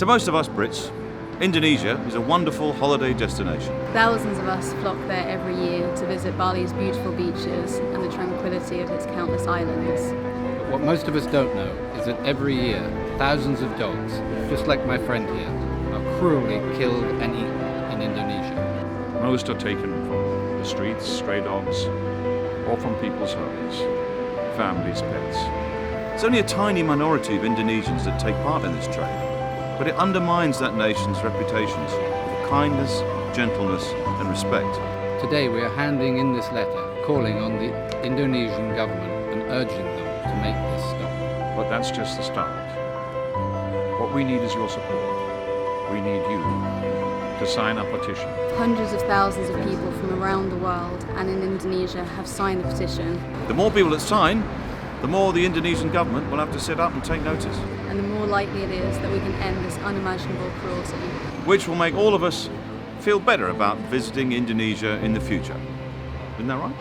To most of us Brits, Indonesia is a wonderful holiday destination. Thousands of us flock there every year to visit Bali's beautiful beaches and the tranquility of its countless islands. But what most of us don't know is that every year, thousands of dogs, just like my friend here, are cruelly killed and eaten in Indonesia. Most are taken from the streets, stray dogs, or from people's homes, families, pets. It's only a tiny minority of Indonesians that take part in this trade, but it undermines that nation's reputations for kindness, gentleness and respect. Today we are handing in this letter calling on the Indonesian government and urging them to make this stop. But that's just the start. What we need is your support. We need you to sign a petition. Hundreds of thousands of people from around the world and in Indonesia have signed the petition. The more people that sign, the more the Indonesian government will have to sit up and take notice. And the more likely it is that we can end this unimaginable cruelty. Which will make all of us feel better about visiting Indonesia in the future. Isn't that right?